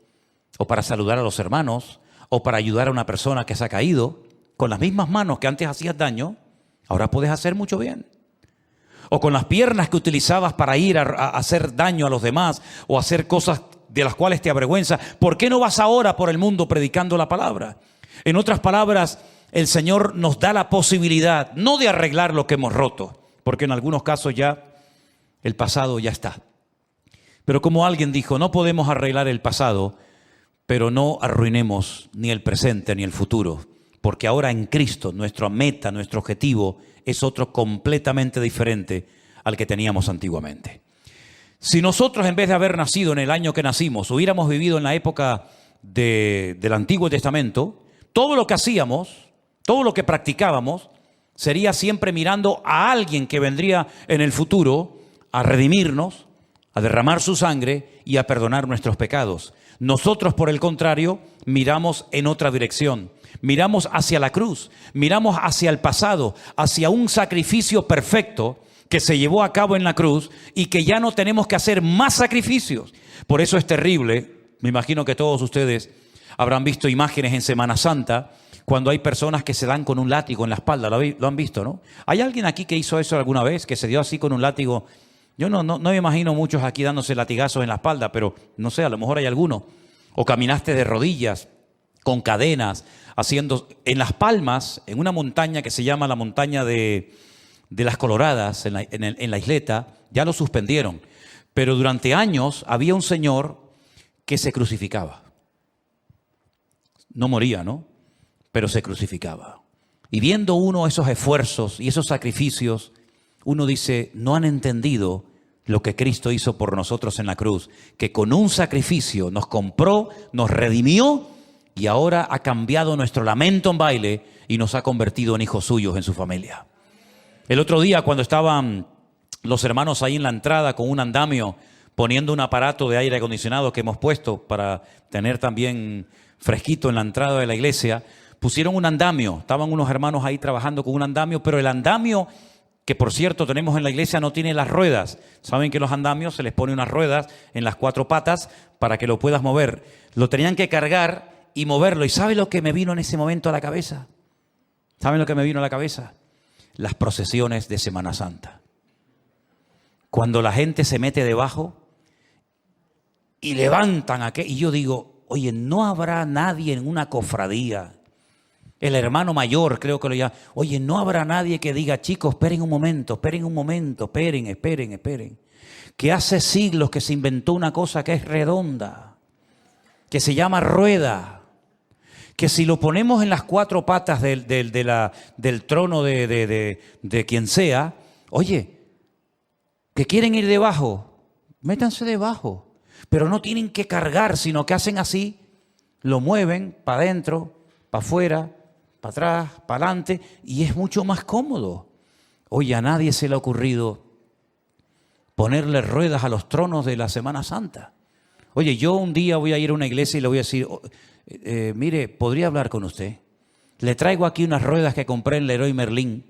O para saludar a los hermanos, o para ayudar a una persona que se ha caído. Con las mismas manos que antes hacías daño, ahora puedes hacer mucho bien. O con las piernas que utilizabas para ir a hacer daño a los demás o hacer cosas de las cuales te avergüenza. ¿Por qué no vas ahora por el mundo predicando la palabra? En otras palabras, el Señor nos da la posibilidad, no de arreglar lo que hemos roto, porque en algunos casos ya el pasado ya está. Pero como alguien dijo, no podemos arreglar el pasado, pero no arruinemos ni el presente ni el futuro. Porque ahora en Cristo nuestra meta, nuestro objetivo es otro completamente diferente al que teníamos antiguamente. Si nosotros en vez de haber nacido en el año que nacimos, hubiéramos vivido en la época del Antiguo Testamento, todo lo que hacíamos, todo lo que practicábamos, sería siempre mirando a alguien que vendría en el futuro a redimirnos, a derramar su sangre y a perdonar nuestros pecados. Nosotros, por el contrario, miramos en otra dirección. Miramos hacia la cruz, miramos hacia el pasado, hacia un sacrificio perfecto que se llevó a cabo en la cruz y que ya no tenemos que hacer más sacrificios. Por eso es terrible, me imagino que todos ustedes habrán visto imágenes en Semana Santa cuando hay personas que se dan con un látigo en la espalda, lo han visto, ¿no? ¿Hay alguien aquí que hizo eso alguna vez, que se dio así con un látigo? Yo no me imagino muchos aquí dándose latigazos en la espalda, pero no sé, a lo mejor hay alguno. O caminaste de rodillas, con cadenas, haciendo en Las Palmas, en una montaña que se llama la montaña de las Coloradas, en la isleta, ya lo suspendieron. Pero durante años había un señor que se crucificaba. No moría, ¿no? Pero se crucificaba. Y viendo uno esos esfuerzos y esos sacrificios, uno dice, no han entendido lo que Cristo hizo por nosotros en la cruz, que con un sacrificio nos compró, nos redimió y ahora ha cambiado nuestro lamento en baile y nos ha convertido en hijos suyos en su familia. El otro día cuando estaban los hermanos ahí en la entrada con un andamio poniendo un aparato de aire acondicionado que hemos puesto para tener también fresquito en la entrada de la iglesia, pusieron un andamio, estaban unos hermanos ahí trabajando con un andamio, pero el andamio que por cierto tenemos en la iglesia no tiene las ruedas. Saben que los andamios se les pone unas ruedas en las 4 patas para que lo puedas mover. Lo tenían que cargar y moverlo. ¿Y sabe lo que me vino en ese momento a la cabeza? ¿Saben lo que me vino a la cabeza? Las procesiones de Semana Santa. Cuando la gente se mete debajo y levantan aquello. Y yo digo, oye, ¿no habrá nadie en una cofradía? El hermano mayor, creo que lo llama. Oye, ¿no habrá nadie que diga, chicos, esperen un momento, esperen? Que hace siglos que se inventó una cosa que es redonda. que se llama rueda, que si lo ponemos en las cuatro patas del trono de quien sea, oye, que quieren ir debajo, métanse debajo, pero no tienen que cargar, sino que hacen así, lo mueven para adentro, para afuera, para atrás, para adelante, y es mucho más cómodo. Oye, a nadie se le ha ocurrido ponerle ruedas a los tronos de la Semana Santa. Oye, yo un día voy a ir a una iglesia y le voy a decir, mire, ¿podría hablar con usted? Le traigo aquí unas ruedas que compré en Leroy Merlin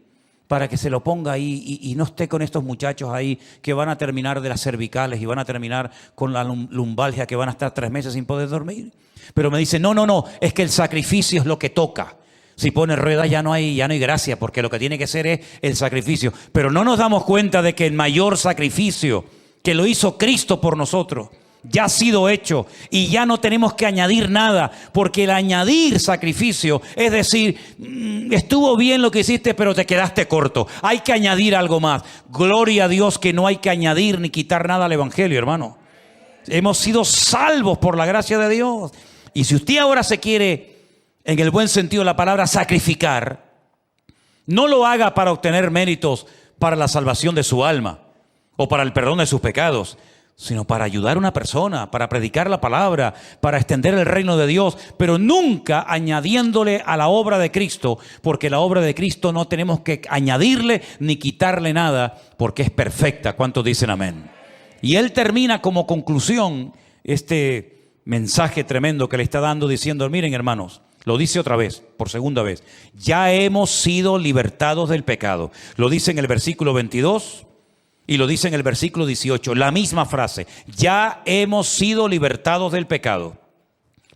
para que se lo ponga ahí y no esté con estos muchachos ahí que van a terminar de las cervicales y van a terminar con la lumbalgia, que van a estar 3 meses sin poder dormir. Pero me dice, no, es que el sacrificio es lo que toca. Si pone ruedas ya no hay gracia, porque lo que tiene que ser es el sacrificio. Pero no nos damos cuenta de que el mayor sacrificio que lo hizo Cristo por nosotros ya ha sido hecho y ya no tenemos que añadir nada, porque el añadir sacrificio es decir, estuvo bien lo que hiciste, pero te quedaste corto. Hay que añadir algo más. Gloria a Dios que no hay que añadir ni quitar nada al evangelio, hermano. Hemos sido salvos por la gracia de Dios. Y si usted ahora se quiere, en el buen sentido de la palabra, sacrificar, no lo haga para obtener méritos para la salvación de su alma o para el perdón de sus pecados, sino para ayudar a una persona, para predicar la palabra, para extender el reino de Dios, pero nunca añadiéndole a la obra de Cristo, porque la obra de Cristo no tenemos que añadirle ni quitarle nada, porque es perfecta. ¿Cuántos dicen amén? Y él termina como conclusión este mensaje tremendo que le está dando diciendo, miren hermanos, lo dice otra vez, por segunda vez, ya hemos sido libertados del pecado. Lo dice en el versículo 22 y lo dice en el versículo 18, la misma frase, ya hemos sido libertados del pecado.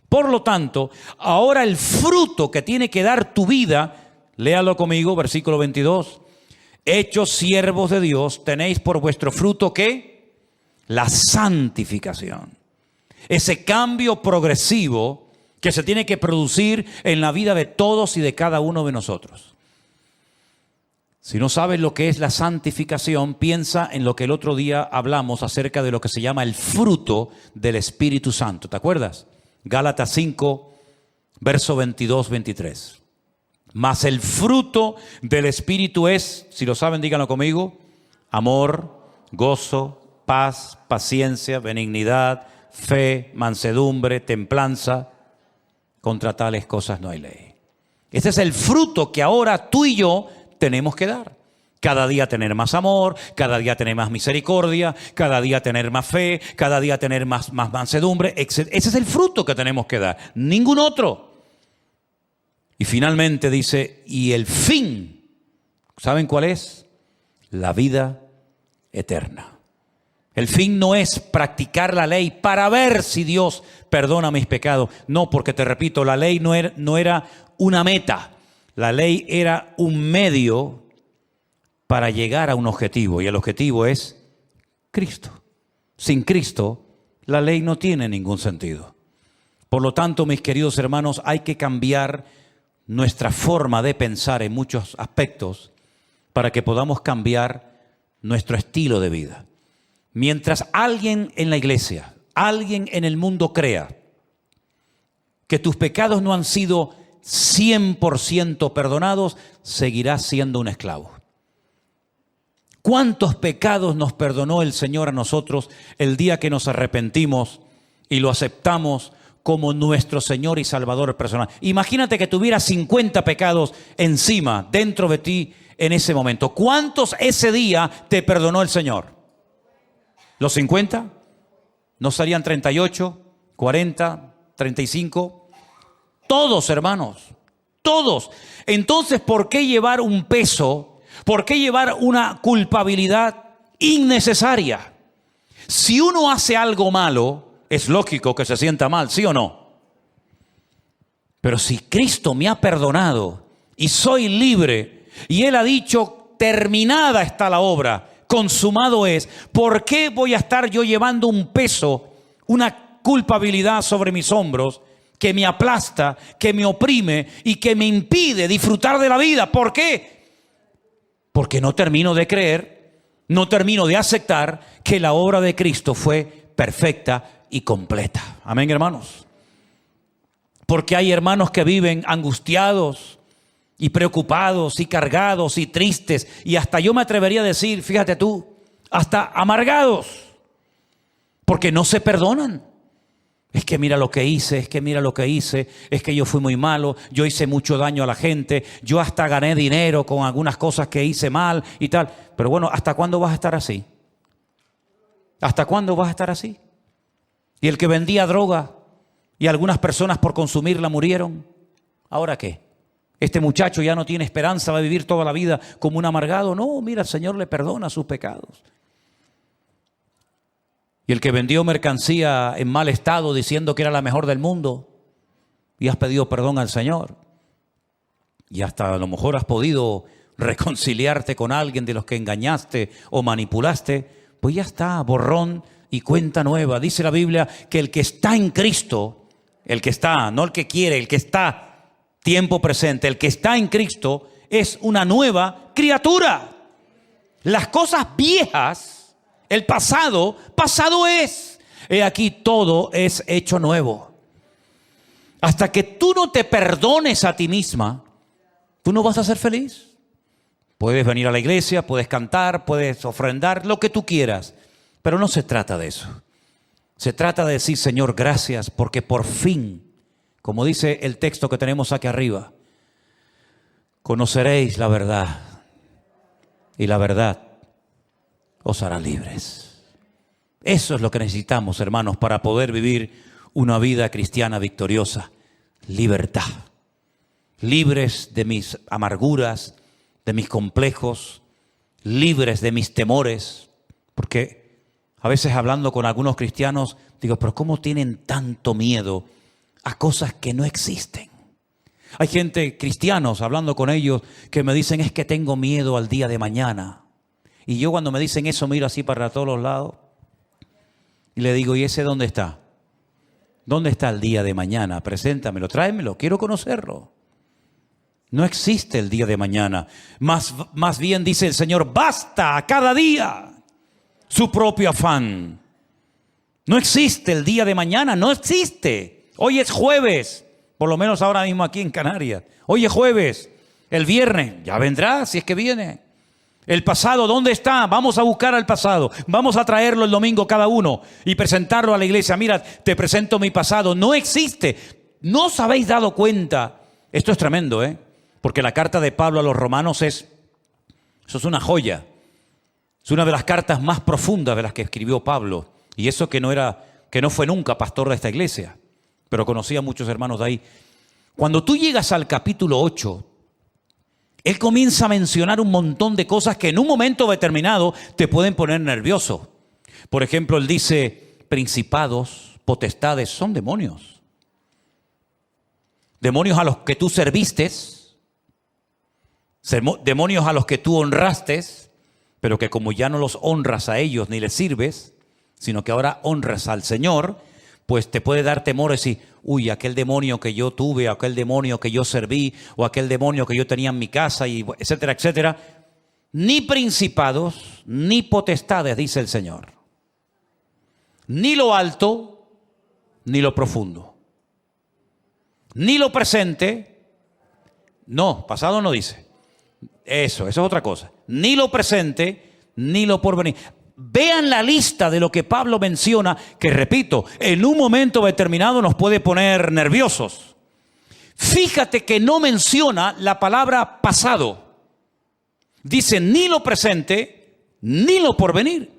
Por lo tanto, ahora el fruto que tiene que dar tu vida, léalo conmigo, versículo 22, hechos siervos de Dios, tenéis por vuestro fruto ¿qué? La santificación. Ese cambio progresivo que se tiene que producir en la vida de todos y de cada uno de nosotros. Si no sabes lo que es la santificación, piensa en lo que el otro día hablamos acerca de lo que se llama el fruto del Espíritu Santo. ¿Te acuerdas? Gálatas 5, verso 22-23. Mas el fruto del Espíritu es, si lo saben, díganlo conmigo, amor, gozo, paz, paciencia, benignidad, fe, mansedumbre, templanza. Contra tales cosas no hay ley. Ese es el fruto que ahora tú y yo tenemos que dar. Cada día tener más amor, cada día tener más misericordia, cada día tener más fe, cada día tener más mansedumbre. Ese es el fruto que tenemos que dar, ningún otro. Y finalmente dice, y el fin, ¿saben cuál es? La vida eterna. El fin no es practicar la ley para ver si Dios perdona mis pecados. No, porque te repito, la ley no era una meta. La ley era un medio para llegar a un objetivo. Y el objetivo es Cristo. Sin Cristo, la ley no tiene ningún sentido. Por lo tanto, mis queridos hermanos, hay que cambiar nuestra forma de pensar en muchos aspectos para que podamos cambiar nuestro estilo de vida. Mientras alguien en la iglesia, alguien en el mundo crea que tus pecados no han sido 100% perdonados, seguirás siendo un esclavo. ¿Cuántos pecados nos perdonó el Señor a nosotros el día que nos arrepentimos y lo aceptamos como nuestro Señor y Salvador personal? Imagínate que tuvieras 50 pecados encima, dentro de ti en ese momento. ¿Cuántos ese día te perdonó el Señor? ¿Los 50? ¿No serían 38, 40, 35? Todos, hermanos, todos. Entonces, ¿por qué llevar un peso? ¿Por qué llevar una culpabilidad innecesaria? Si uno hace algo malo, es lógico que se sienta mal, ¿sí o no? Pero si Cristo me ha perdonado y soy libre, y Él ha dicho, terminada está la obra, consumado es, ¿por qué voy a estar yo llevando un peso, una culpabilidad sobre mis hombros que me aplasta, que me oprime y que me impide disfrutar de la vida? ¿Por qué? Porque no termino de creer, no termino de aceptar que la obra de Cristo fue perfecta y completa. Amén, hermanos. Porque hay hermanos que viven angustiados y preocupados y cargados y tristes. Y hasta yo me atrevería a decir, fíjate tú, hasta amargados. Porque no se perdonan. Es que mira lo que hice, es que mira lo que hice, es que yo fui muy malo, yo hice mucho daño a la gente, yo hasta gané dinero con algunas cosas que hice mal y tal. Pero bueno, ¿hasta cuándo vas a estar así? ¿Hasta cuándo vas a estar así? Y el que vendía droga y algunas personas por consumirla murieron. ¿Ahora qué? Este muchacho ya no tiene esperanza, va a vivir toda la vida como un amargado. No, mira, el Señor le perdona sus pecados. Y el que vendió mercancía en mal estado diciendo que era la mejor del mundo y has pedido perdón al Señor. Y hasta a lo mejor has podido reconciliarte con alguien de los que engañaste o manipulaste. Pues ya está, borrón y cuenta nueva. Dice la Biblia que el que está en Cristo, el que está, no el que quiere, el que está, tiempo presente, el que está en Cristo es una nueva criatura. Las cosas viejas, el pasado, pasado es. He aquí todo es hecho nuevo. Hasta que tú no te perdones a ti misma, tú no vas a ser feliz. Puedes venir a la iglesia, puedes cantar, puedes ofrendar, lo que tú quieras. Pero no se trata de eso. Se trata de decir, Señor, gracias, porque por fin, como dice el texto que tenemos aquí arriba, conoceréis la verdad y la verdad os hará libres. Eso es lo que necesitamos, hermanos, para poder vivir una vida cristiana victoriosa. Libertad. Libres de mis amarguras, de mis complejos, libres de mis temores. Porque a veces hablando con algunos cristianos, digo, pero ¿cómo tienen tanto miedo a cosas que no existen? Hay gente, cristianos, hablando con ellos, que me dicen, es que tengo miedo al día de mañana. Y yo cuando me dicen eso miro así para todos los lados y le digo, ¿y ese dónde está? ¿Dónde está el día de mañana? Preséntamelo, tráemelo, quiero conocerlo. No existe el día de mañana. Más bien dice el Señor, basta a cada día su propio afán. No existe el día de mañana, no existe. Hoy es jueves, por lo menos ahora mismo aquí en Canarias. Hoy es jueves, el viernes ya vendrá si es que viene. El pasado, ¿dónde está? Vamos a buscar al pasado. Vamos a traerlo el domingo cada uno y presentarlo a la iglesia. Mira, te presento mi pasado. No existe. ¿No os habéis dado cuenta? Esto es tremendo, porque la carta de Pablo a los romanos eso es una joya. Es una de las cartas más profundas de las que escribió Pablo. Y eso que no fue nunca pastor de esta iglesia, pero conocía a muchos hermanos de ahí. Cuando tú llegas al capítulo 8, él comienza a mencionar un montón de cosas que en un momento determinado te pueden poner nervioso. Por ejemplo, él dice, principados, potestades, son demonios. Demonios a los que tú serviste, demonios a los que tú honraste, pero que como ya no los honras a ellos ni les sirves, sino que ahora honras al Señor, pues te puede dar temor decir, uy, aquel demonio que yo tuve, aquel demonio que yo serví, o aquel demonio que yo tenía en mi casa, y etcétera, etcétera. Ni principados, ni potestades, dice el Señor. Ni lo alto, ni lo profundo. Ni lo presente, no, pasado no dice. Eso es otra cosa. Ni lo presente, ni lo porvenir. Vean la lista de lo que Pablo menciona, que repito, en un momento determinado nos puede poner nerviosos. Fíjate que no menciona la palabra pasado. Dice ni lo presente, ni lo porvenir.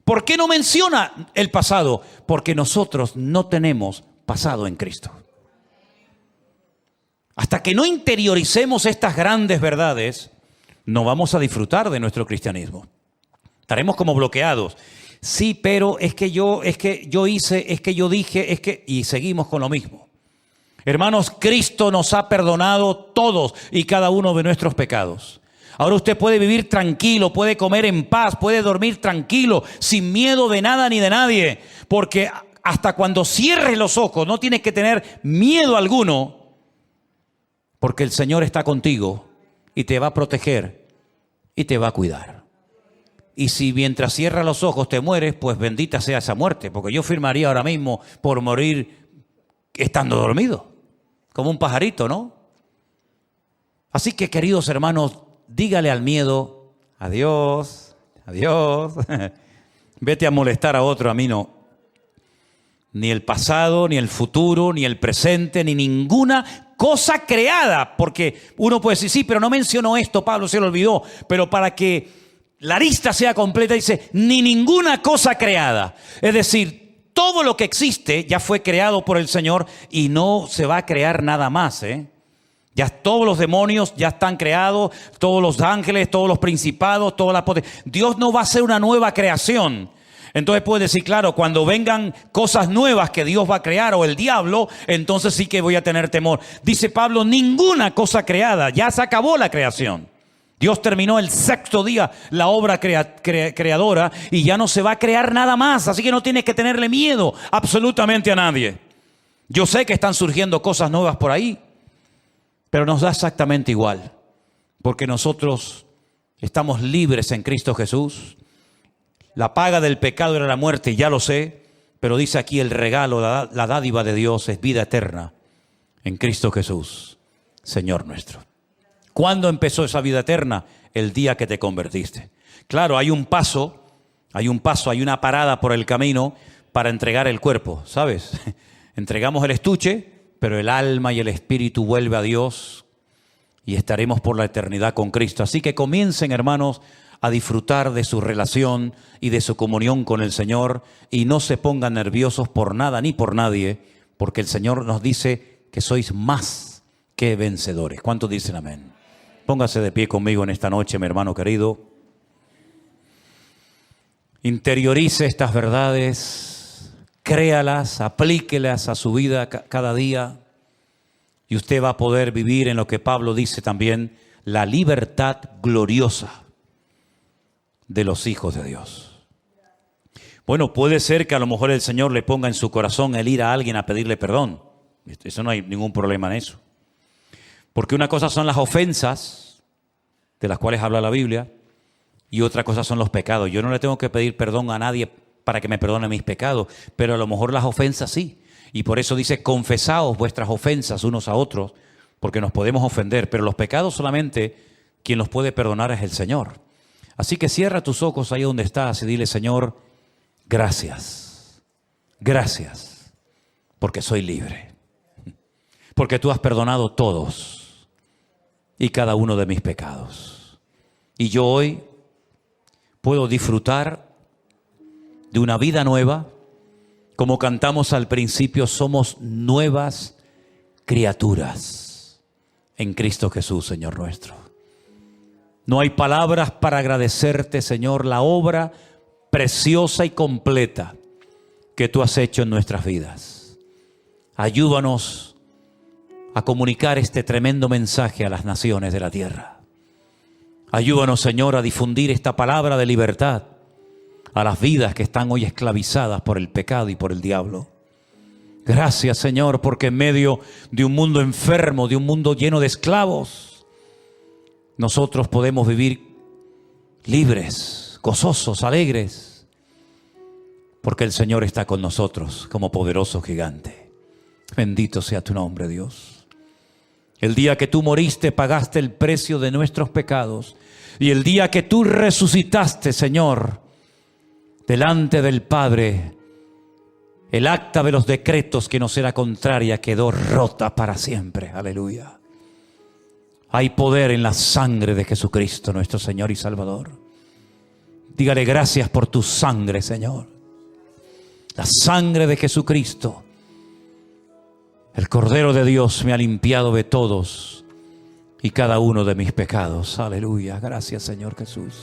¿Por qué no menciona el pasado? Porque nosotros no tenemos pasado en Cristo. Hasta que no interioricemos estas grandes verdades, no vamos a disfrutar de nuestro cristianismo. Estaremos como bloqueados. Sí, pero es que yo hice, es que yo dije, y seguimos con lo mismo. Hermanos, Cristo nos ha perdonado todos y cada uno de nuestros pecados. Ahora usted puede vivir tranquilo, puede comer en paz, puede dormir tranquilo, sin miedo de nada ni de nadie. Porque hasta cuando cierres los ojos no tienes que tener miedo alguno, porque el Señor está contigo y te va a proteger y te va a cuidar. Y si mientras cierras los ojos te mueres, pues bendita sea esa muerte, porque yo firmaría ahora mismo por morir estando dormido. como un pajarito, ¿no? Así que, queridos hermanos, dígale al miedo, adiós, adiós. Vete a molestar a otro, a mí no. Ni el pasado, ni el futuro, ni el presente, ni ninguna cosa creada. Porque uno puede decir, sí, pero no mencionó esto, Pablo se lo olvidó. Pero para que la lista sea completa, dice, ni ninguna cosa creada. Es decir, todo lo que existe ya fue creado por el Señor y no se va a crear nada más, Ya todos los demonios ya están creados, todos los ángeles, todos los principados, toda la potencia. Dios no va a hacer una nueva creación. Entonces puede decir, claro, cuando vengan cosas nuevas que Dios va a crear o el diablo, entonces sí que voy a tener temor. Dice Pablo, ninguna cosa creada, ya se acabó la creación. Dios terminó el sexto día la obra creadora y ya no se va a crear nada más. Así que no tienes que tenerle miedo absolutamente a nadie. Yo sé que están surgiendo cosas nuevas por ahí, pero nos da exactamente igual, porque nosotros estamos libres en Cristo Jesús. La paga del pecado era la muerte, ya lo sé, pero dice aquí el regalo, la dádiva de Dios es vida eterna en Cristo Jesús, Señor nuestro. ¿Cuándo empezó esa vida eterna? El día que te convertiste. Claro, hay un paso, hay una parada por el camino para entregar el cuerpo, ¿sabes? Entregamos el estuche, pero el alma y el espíritu vuelve a Dios y estaremos por la eternidad con Cristo. Así que comiencen, hermanos, a disfrutar de su relación y de su comunión con el Señor y no se pongan nerviosos por nada ni por nadie, porque el Señor nos dice que sois más que vencedores. ¿Cuántos dicen amén? Póngase de pie conmigo en esta noche, mi hermano querido. Interiorice estas verdades, créalas, aplíquelas a su vida cada día y usted va a poder vivir en lo que Pablo dice también, la libertad gloriosa de los hijos de Dios. Bueno, puede ser que a lo mejor el Señor le ponga en su corazón el ir a alguien a pedirle perdón. Eso no hay ningún problema en eso. Porque una cosa son las ofensas, de las cuales habla la Biblia, y otra cosa son los pecados. Yo no le tengo que pedir perdón a nadie para que me perdone mis pecados, pero a lo mejor las ofensas sí. Y por eso dice, confesaos vuestras ofensas unos a otros, porque nos podemos ofender, pero los pecados solamente quien los puede perdonar es el Señor. Así que cierra tus ojos ahí donde estás y dile, Señor, gracias, gracias, porque soy libre, porque tú has perdonado todos y cada uno de mis pecados. Y yo hoy puedo disfrutar de una vida nueva. Como cantamos al principio, somos nuevas criaturas en Cristo Jesús, Señor nuestro. No hay palabras para agradecerte, Señor, la obra preciosa y completa que tú has hecho en nuestras vidas. Ayúdanos a comunicar este tremendo mensaje a las naciones de la tierra. Ayúdanos, Señor, a difundir esta palabra de libertad a las vidas que están hoy esclavizadas por el pecado y por el diablo. Gracias, Señor, porque en medio de un mundo enfermo, de un mundo lleno de esclavos, nosotros podemos vivir libres, gozosos, alegres, porque el Señor está con nosotros como poderoso gigante. Bendito sea tu nombre, Dios. El día que tú moriste, pagaste el precio de nuestros pecados. Y el día que tú resucitaste, Señor, delante del Padre, el acta de los decretos que nos era contraria quedó rota para siempre. Aleluya. Hay poder en la sangre de Jesucristo, nuestro Señor y Salvador. Dígale gracias por tu sangre, Señor. La sangre de Jesucristo. El Cordero de Dios me ha limpiado de todos y cada uno de mis pecados. Aleluya. Gracias, Señor Jesús.